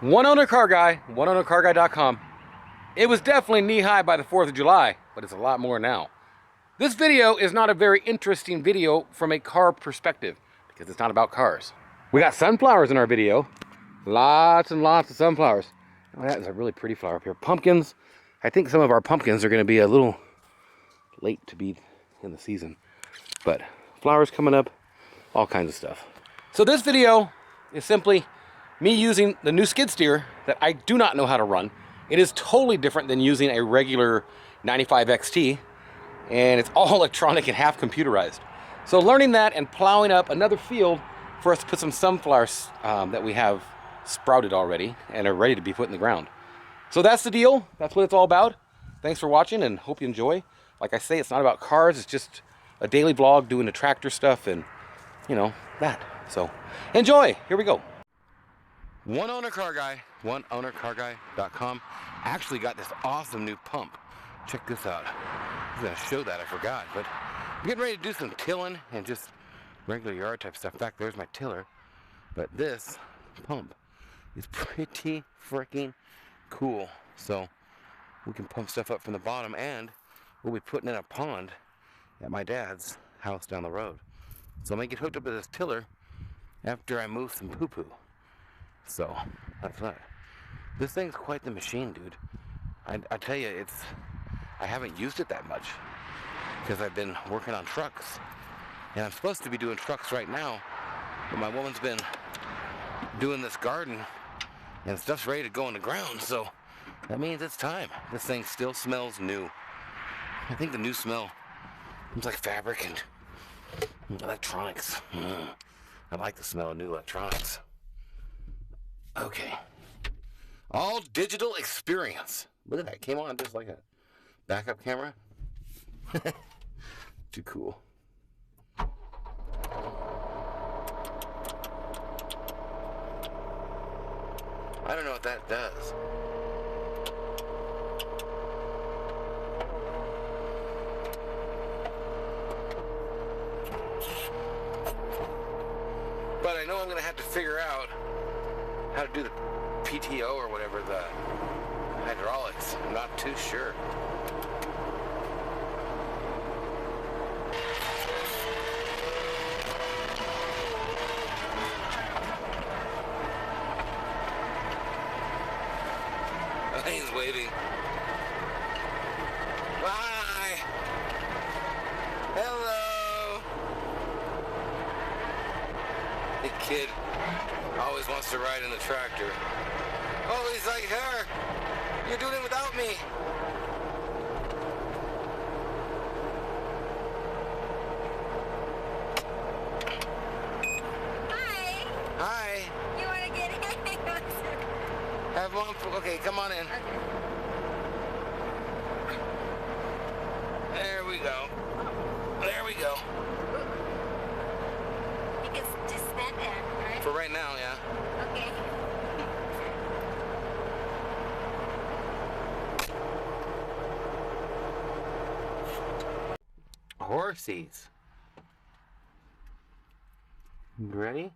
One owner car guy, oneownercarguy.com. It was definitely knee-high by the 4th of July, but it's a lot more now. This video is not a very interesting video from a car perspective because it's not about cars. We got sunflowers in our video. Lots and lots of sunflowers. Oh, that is a really pretty flower up here. Pumpkins. I think some of our pumpkins are going to be a little late to be in the season. But flowers coming up, all kinds of stuff. So this video is simply me using the new skid steer that I do not know how to run. It is totally different than using a regular 95 XT, and it's all electronic and half computerized. So learning that and plowing up another field for us to put some sunflowers that we have sprouted already and are ready to be put in the ground. So that's the deal. That's what it's all about. Thanks for watching and hope you enjoy. Like I say, it's not about cars. It's just a daily vlog doing the tractor stuff and, you know, that. So enjoy. Here we go. One owner car guy, oneownercarguy.com actually got this awesome new pump. Check this out. I was going to show that, I forgot, but I'm getting ready to do some tilling and just regular yard type stuff. In fact, there's my tiller. But this pump is pretty freaking cool. So we can pump stuff up from the bottom, and we'll be putting in a pond at my dad's house down the road. So I'm going to get hooked up to this tiller after I move some poo-poo. So that's that. This thing's quite the machine, dude. I tell you, I haven't used it that much because I've been working on trucks, and I'm supposed to be doing trucks right now, but my woman's been doing this garden and stuff's ready to go in the ground, so that means it's time. This thing still smells new. I think the new smell comes like fabric and electronics. I like the smell of new electronics. Okay. All digital experience. Look at that. It came on just like a backup camera. Too cool. I don't know what that does. But I know I'm going to have to figure out how to do the PTO or whatever, the hydraulics. I'm not too sure. He's waving. Bye. Hello. The kid always wants to ride in the tractor. Oh, he's like her. You're doing it without me. Hi. Hi. You want to get in? Have one. Okay, come on in. Okay. There we go. There we go. You can just stand there, right? For right now, yeah. Okay. Horsies. You ready?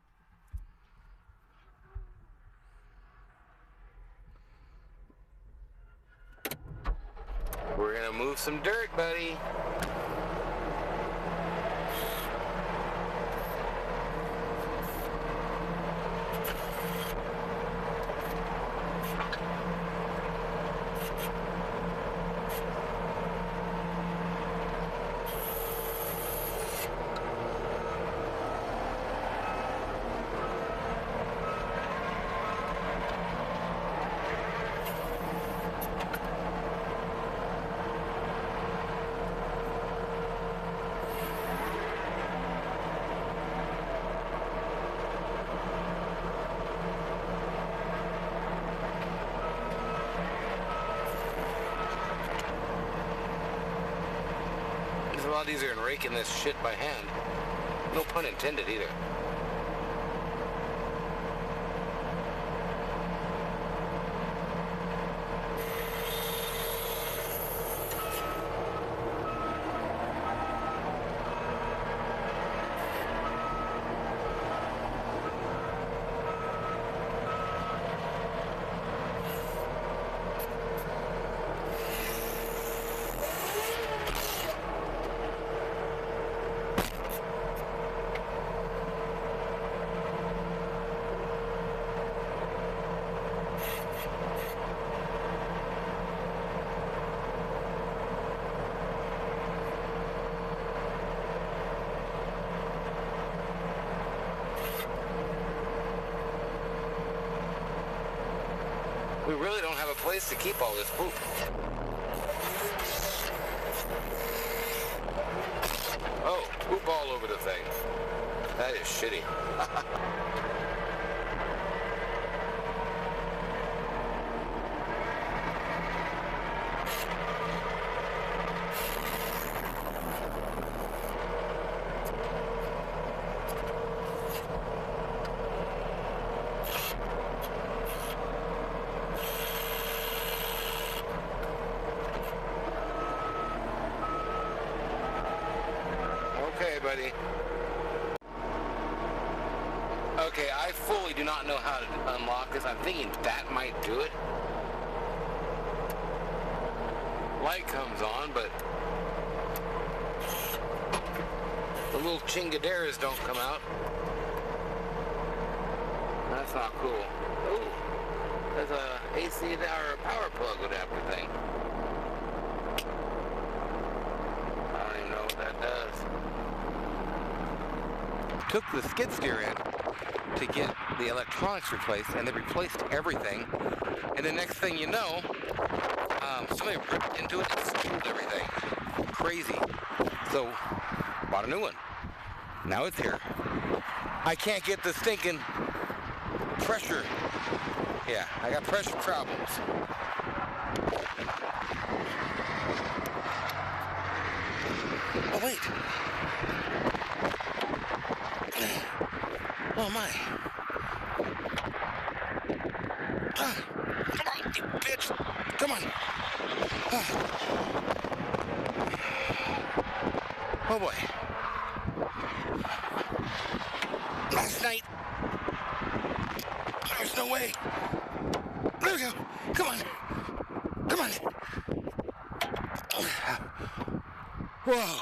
We're gonna move some dirt, buddy. It's a lot easier than raking this shit by hand. No pun intended either. We really don't have a place to keep all this poop. Oh, poop all over the thing. That is shitty. Okay, buddy. Okay, I fully do not know how to unlock this. I'm thinking that might do it. Light comes on, but the little chingaderas don't come out. That's not cool. Ooh, there's a AC or a power plug adapter thing. I don't even know what that does. Took the skid steer in to get the electronics replaced, and they replaced everything. And the next thing you know, somebody ripped into it and screwed everything. Crazy. So, bought a new one. Now it's here. I can't get the stinking pressure. Yeah, I got pressure problems. Oh, wait. Oh my. Come on, you bitch. Come on. Oh boy. Last night. There's no way. There we go. Come on. Come on. Whoa.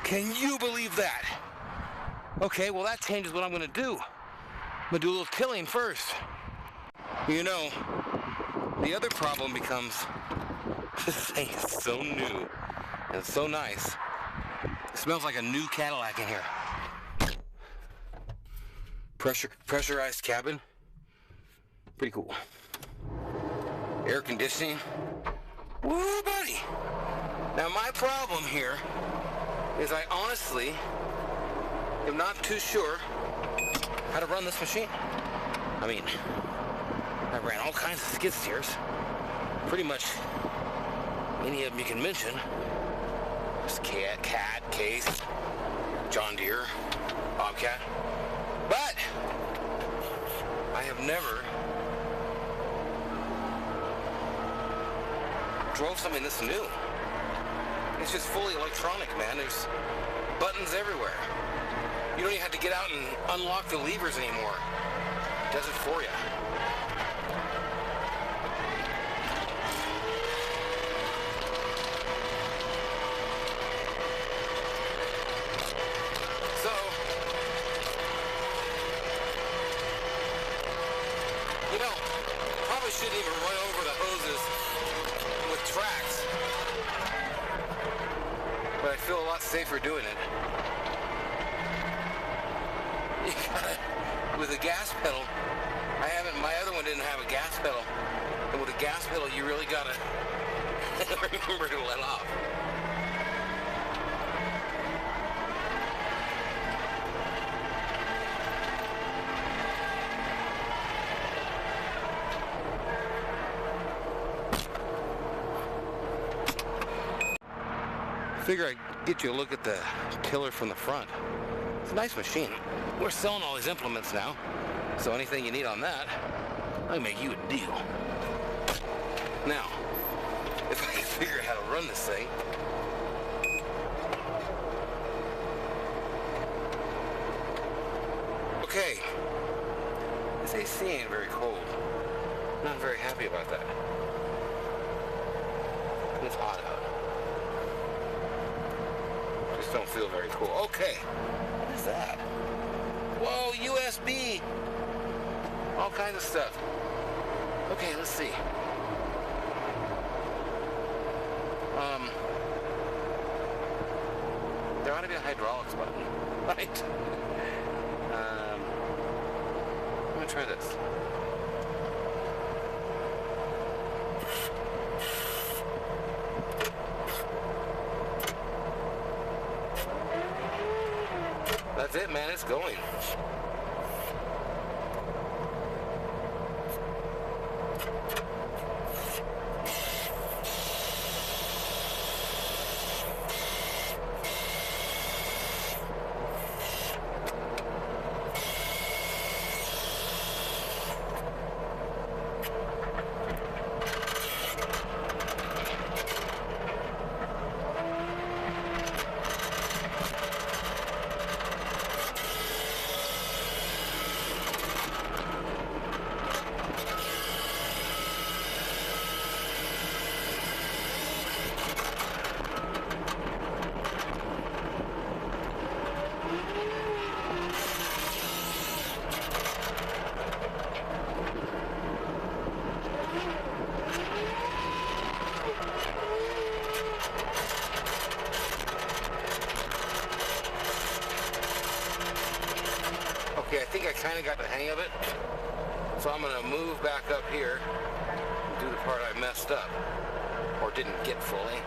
Can you believe that? Okay, well that changes what I'm going to do. I'm going to do a little tilling first. You know, the other problem becomes, this thing is so new and so nice. It smells like a new Cadillac in here. Pressurized cabin. Pretty cool. Air conditioning. Woo, buddy. Now my problem here is I honestly am not too sure how to run this machine. I mean, I ran all kinds of skid steers. Pretty much any of them you can mention. There's Cat, Case, John Deere, Bobcat. But I have never drove something this new. It's just fully electronic, man. There's buttons everywhere. You don't even have to get out and unlock the levers anymore. It does it for you. So, you know, probably shouldn't even run over the hoses with tracks. But I feel a lot safer doing it. You gotta, with a gas pedal, my other one didn't have a gas pedal. And with a gas pedal, you really gotta remember to let off. Figure I'd get you a look at the tiller from the front. It's a nice machine. We're selling all these implements now, so anything you need on that, I'll make you a deal. Now, if I can figure out how to run this thing, okay, this AC ain't very cold. Not very happy about that. It's hot out. Just don't feel very cool. Okay, what is that? Whoa, USB! All kinds of stuff. Okay, let's see. There ought to be a hydraulics button, right? I'm gonna try this. it's going. Okay, I think I kind of got the hang of it. So I'm going to move back up here and do the part I messed up or didn't get fully.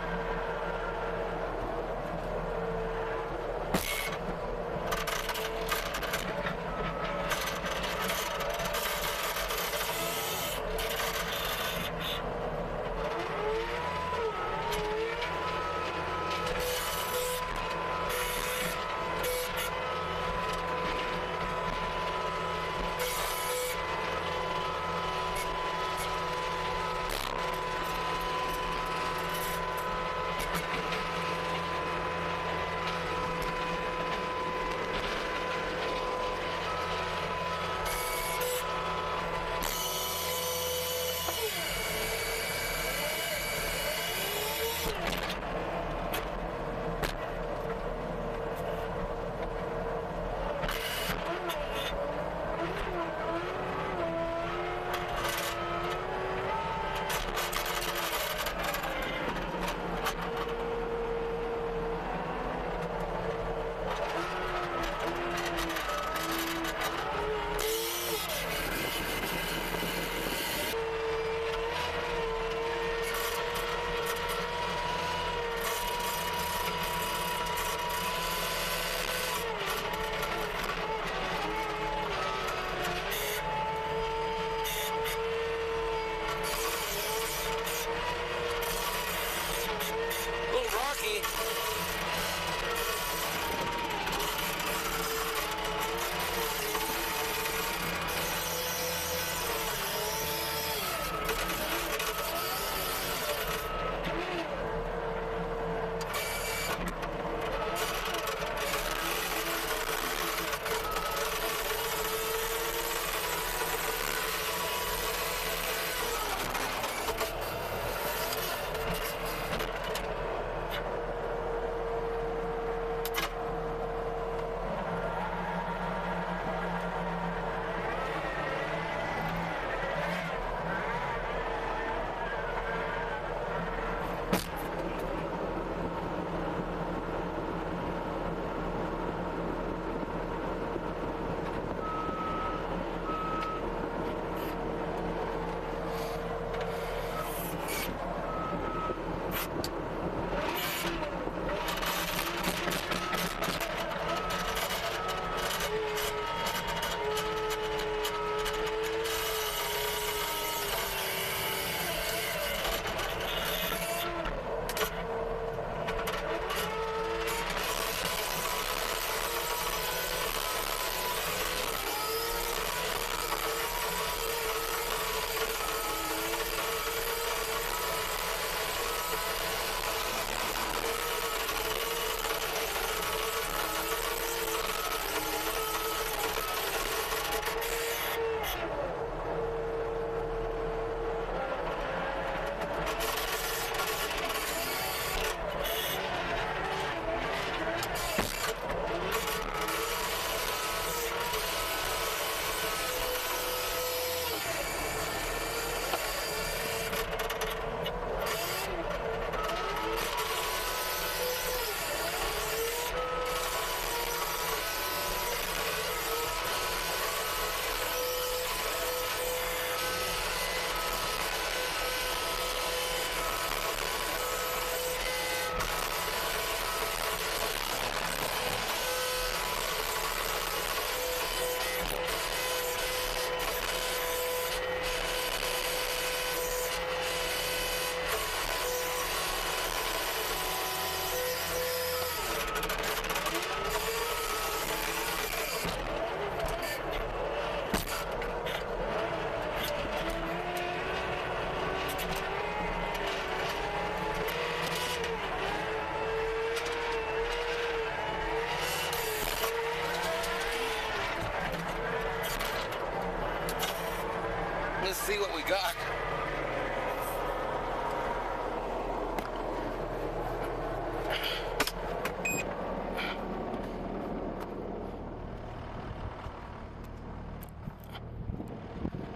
Let's see what we got.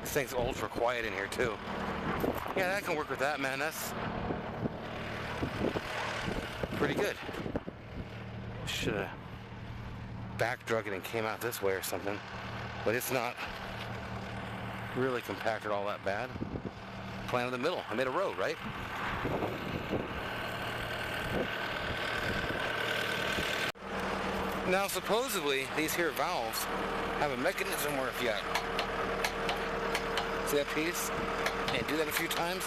This thing's ultra quiet in here too. Yeah, that can work with that, man. That's pretty good. Should have back drug it and came out this way or something, but it's not really compacted all that bad. Plan in the middle. I made a road, right? Now supposedly these here valves have a mechanism where if you see that piece and do that a few times,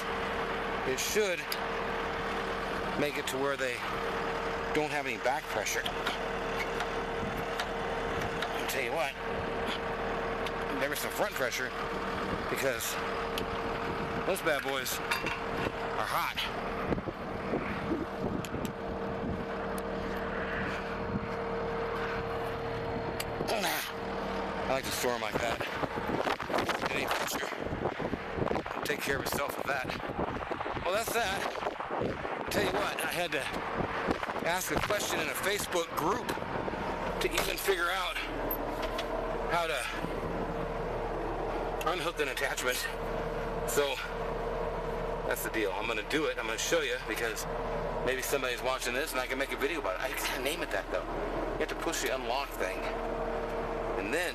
it should make it to where they don't have any back pressure. I'll tell you what, there was some front pressure because those bad boys are hot. I like to store them like that. Any picture will take care of itself with that. Well, that's that. I'll tell you what, I had to ask a question in a Facebook group to even figure out how to unhook an attachment. So that's the deal. I'm going to do it. I'm going to show you because maybe somebody's watching this and I can make a video about it. I can't name it that though. You have to push the unlock thing. And then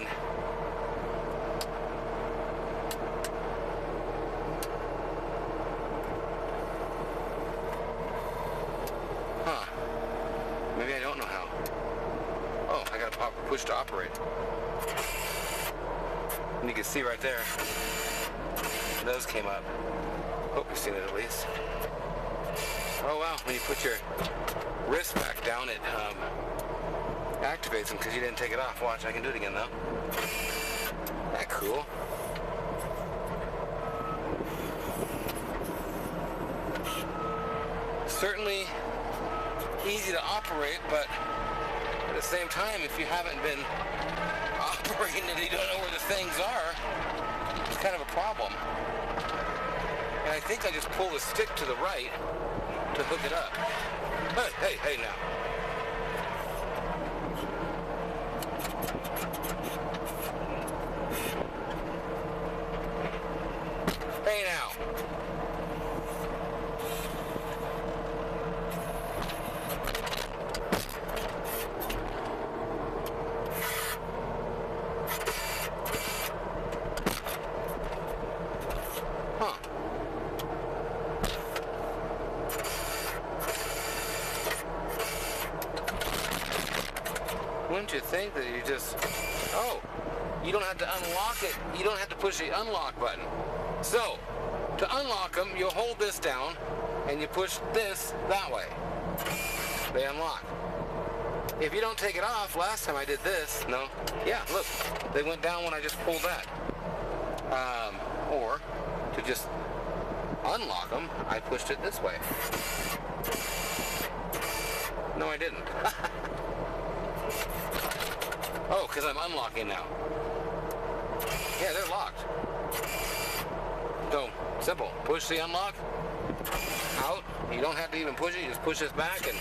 maybe I don't know how. Oh, I gotta push to operate. And you can see right there, those came up. Hope you've seen it at least. Oh wow, when you put your wrist back down, it activates them because you didn't take it off. Watch, I can do it again though. That cool. Certainly easy to operate, but at the same time, if you haven't been operating and you don't know where the things are, it's kind of a problem. And I think I just pull the stick to the right to hook it up. Hey now. Hey now. Wouldn't you think that you just, you don't have to unlock it. You don't have to push the unlock button. So, to unlock them, you hold this down and you push this that way. They unlock. If you don't take it off, last time I did this, yeah, look, they went down when I just pulled that. Or, to just unlock them, I pushed it this way. No, I didn't. Oh, because I'm unlocking now. Yeah, they're locked. So, simple. Push the unlock, out. You don't have to even push it. You just push this back and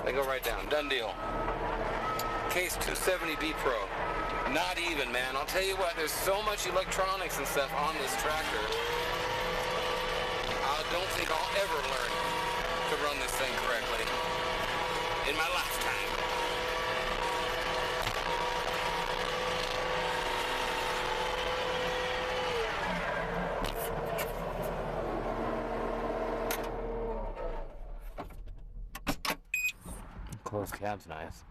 they go right down. Done deal. CASE 270B Pro. Not even, man. I'll tell you what, there's so much electronics and stuff on this tractor. I don't think I'll ever learn to run this thing correctly in my lifetime. Closed cab's nice.